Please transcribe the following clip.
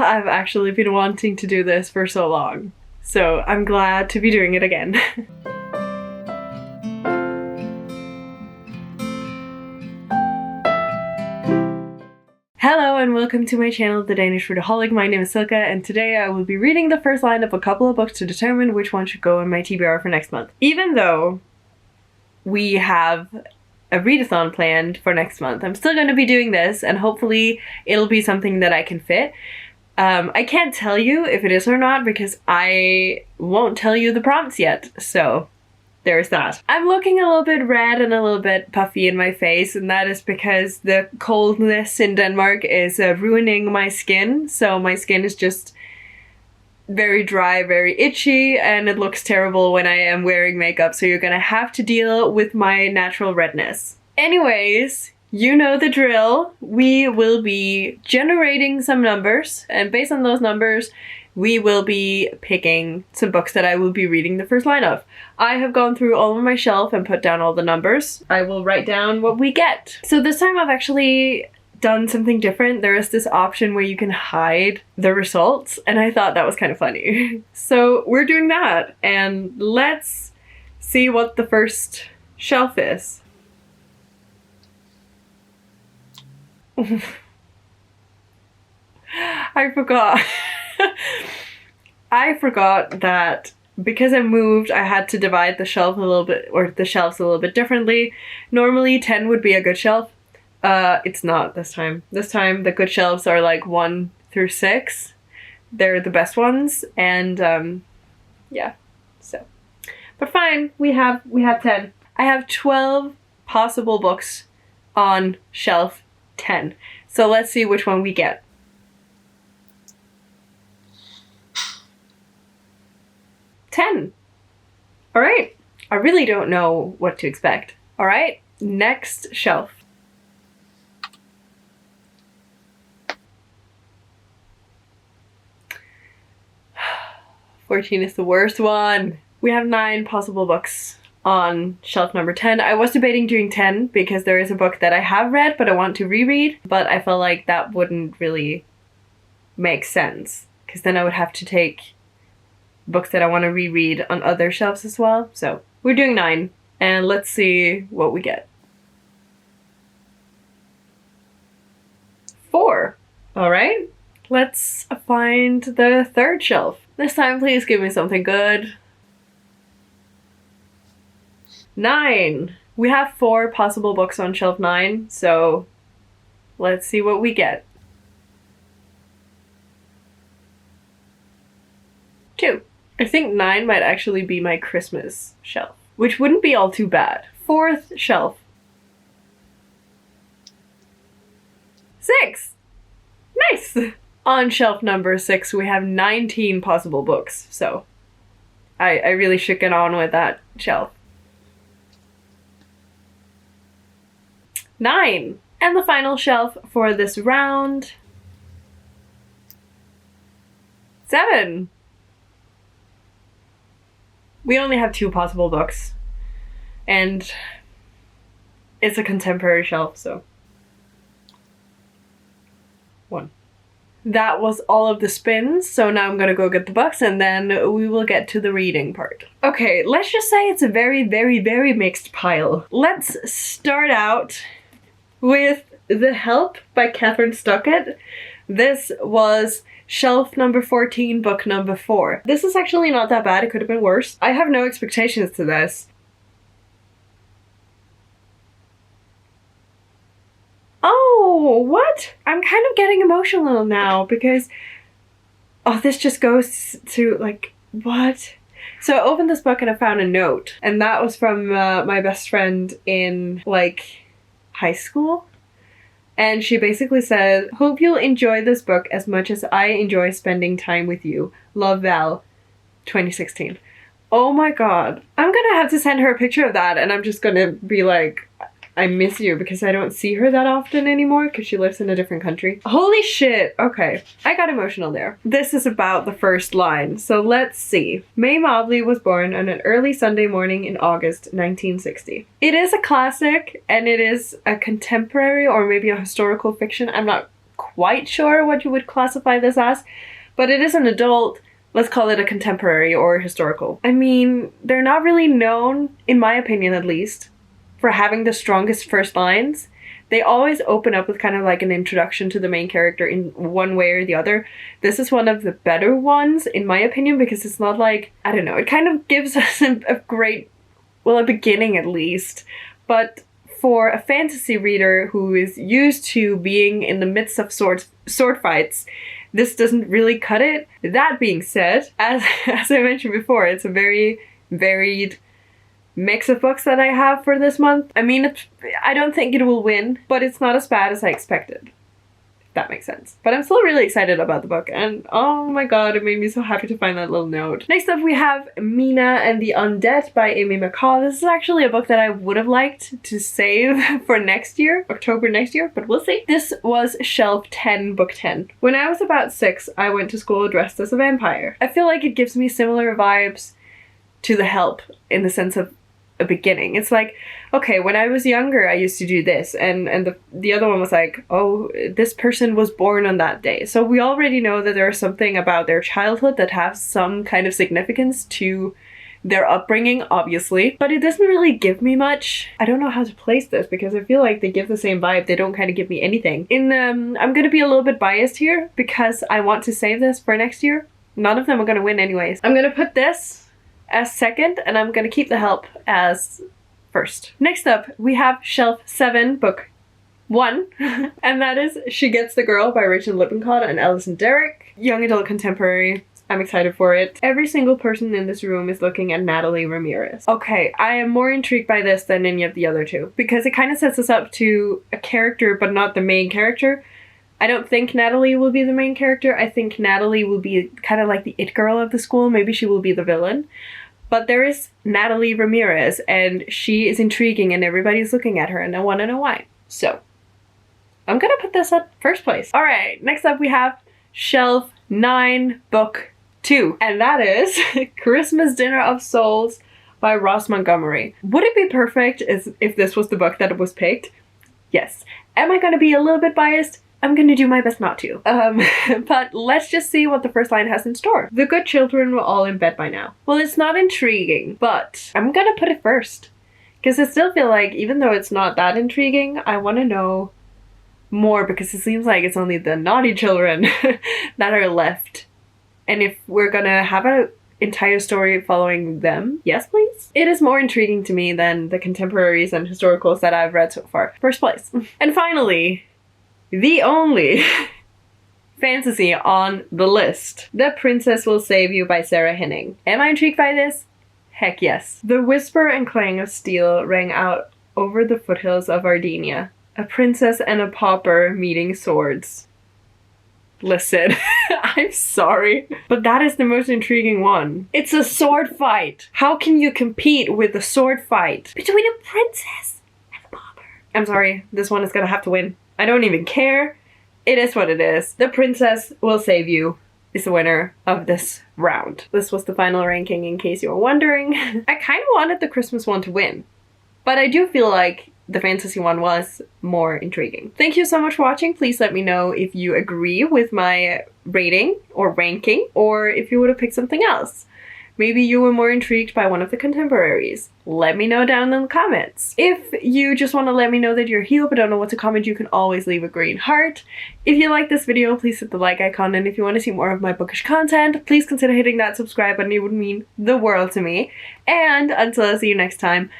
I've actually been wanting to do this for so long. So I'm glad to be doing it again. Hello and welcome to my channel, The Danish Foodaholic. My name is Silke and today I will be reading the first line of a couple of books to determine which one should go in my TBR for next month. Even though we have a readathon planned for next month, I'm still going to be doing this and hopefully it'll be something that I can fit. I can't tell you if it is or not because I won't tell you the prompts yet, so there's that. I'm looking a little bit red and a little bit puffy in my face, and that is because the coldness in Denmark is ruining my skin. So my skin is just very dry, very itchy, and it looks terrible when I am wearing makeup. So you're gonna have to deal with my natural redness. Anyways, you know the drill. We will be generating some numbers, and based on those numbers, we will be picking some books that I will be reading the first line of. I have gone through all of my shelf and put down all the numbers. I will write down what we get. So this time I've actually done something different. There is this option where you can hide the results, and I thought that was kind of funny. So we're doing that, and let's see what the first shelf is. I forgot. I forgot that because I moved, I had to divide the shelf a little bit, or the shelves a little bit differently. Normally 10 would be a good shelf. It's not this time. This time the good shelves are like 1 through 6. They're the best ones, and yeah, so. But fine, we have 10. I have 12 possible books on shelf 10. So let's see which one we get. All right, I really don't know what to expect. All right, next shelf. "14 is the worst one. We have 9 possible books on shelf number 10. I was debating doing 10 because there is a book that I have read but I want to reread, but I felt like that wouldn't really make sense because then I would have to take books that I want to reread on other shelves as well. So we're doing 9, and let's see what we get. 4. All right, let's find the third shelf. This time, please give me something good. 9. We have 4 possible books on shelf 9, so let's see what we get. 2. I think 9 might actually be my Christmas shelf, which wouldn't be all too bad. 4th shelf. 6! Nice! On shelf number 6, we have 19 possible books, so I really should get on with that shelf. 9! And the final shelf for this round. 7! We only have 2 possible books, and it's a contemporary shelf, so 1. That was all of the spins, so now I'm gonna go get the books and then we will get to the reading part. Okay, let's just say it's a very, very, very mixed pile. Let's start out with The Help by Catherine Stockett. This was shelf number 14, book number 4. This is actually not that bad. It could have been worse. I have no expectations to this. Oh, what? I'm kind of getting emotional now because, oh, this just goes to, like, what? So I opened this book and I found a note, and that was from my best friend in, like, high school. And she basically said, "Hope you'll enjoy this book as much as I enjoy spending time with you. Love, Val, 2016. Oh my god. I'm gonna have to send her a picture of that, and I'm just gonna be like, I miss you, because I don't see her that often anymore because she lives in a different country. Holy shit. Okay. I got emotional there. This is about the first line. So let's see. May Mobley was born on an early Sunday morning in August 1960. It is a classic, and it is a contemporary or maybe a historical fiction. I'm not quite sure what you would classify this as, but it is an adult, let's call it a contemporary or historical. I mean, they're not really known, in my opinion at least, for having the strongest first lines. They always open up with kind of like an introduction to the main character in one way or the other. This is one of the better ones, in my opinion, because it's not like, I don't know, it kind of gives us a great, well, a beginning at least. But for a fantasy reader who is used to being in the midst of sword fights, this doesn't really cut it. That being said, as I mentioned before, it's a very varied mix of books that I have for this month. I mean, I don't think it will win, but it's not as bad as I expected, if that makes sense. But I'm still really excited about the book, and oh my god, it made me so happy to find that little note. Next up we have Mina and the Undead by Amy McCall. This is actually a book that I would have liked to save for next year, October next year, but we'll see. This was shelf 10, book 10. When I was about 6, I went to school dressed as a vampire. I feel like it gives me similar vibes to The Help in the sense of a beginning. It's like, okay, when I was younger I used to do this, and the other one was like, oh, this person was born on that day. So we already know that there's something about their childhood that has some kind of significance to their upbringing, obviously, but it doesn't really give me much. I don't know how to place this because I feel like they give the same vibe. They don't kind of give me anything. I'm gonna be a little bit biased here because I want to save this for next year. None of them are gonna win anyways. I'm gonna put this as second, and I'm gonna keep The Help as first. Next up, we have shelf 7, book 1, and that is She Gets the Girl by Rachel Lippincott and Alison Derrick. Young adult contemporary. I'm excited for it. Every single person in this room is looking at Natalie Ramirez. Okay, I am more intrigued by this than any of the other two, because it kind of sets us up to a character but not the main character. I don't think Natalie will be the main character. I think Natalie will be kind of like the it girl of the school. Maybe she will be the villain. But there is Natalie Ramirez, and she is intriguing and everybody's looking at her, and I want to know why. So, I'm gonna put this at first place. Alright, next up we have shelf 9, book 2. And that is Christmas Dinner of Souls by Ross Montgomery. Would it be perfect if this was the book that was picked? Yes. Am I gonna be a little bit biased? I'm gonna do my best not to. But let's just see what the first line has in store. The good children were all in bed by now. Well, it's not intriguing, but I'm gonna put it first. Because I still feel like, even though it's not that intriguing, I want to know more, because it seems like it's only the naughty children that are left. And if we're gonna have an entire story following them, yes please? It is more intriguing to me than the contemporaries and historicals that I've read so far. First place. And finally, the only fantasy on the list, The Princess Will Save You by Sarah Henning. Am I intrigued by this? Heck yes. The whisper and clang of steel rang out over the foothills of Ardinia. A princess and a pauper meeting swords. Listen, I'm sorry, but that is the most intriguing one. It's a sword fight. How can you compete with a sword fight between a princess and a pauper? I'm sorry, this one is gonna have to win. I don't even care. It is what it is. The Princess Will Save You is the winner of this round. This was the final ranking, in case you were wondering. I kind of wanted the Christmas one to win, but I do feel like the fantasy one was more intriguing. Thank you so much for watching. Please let me know if you agree with my rating or ranking, or if you would have picked something else. Maybe you were more intrigued by one of the contemporaries. Let me know down in the comments. If you just want to let me know that you're here but don't know what to comment, you can always leave a green heart. If you like this video, please hit the like icon, and if you want to see more of my bookish content, please consider hitting that subscribe button. It would mean the world to me. And until I see you next time,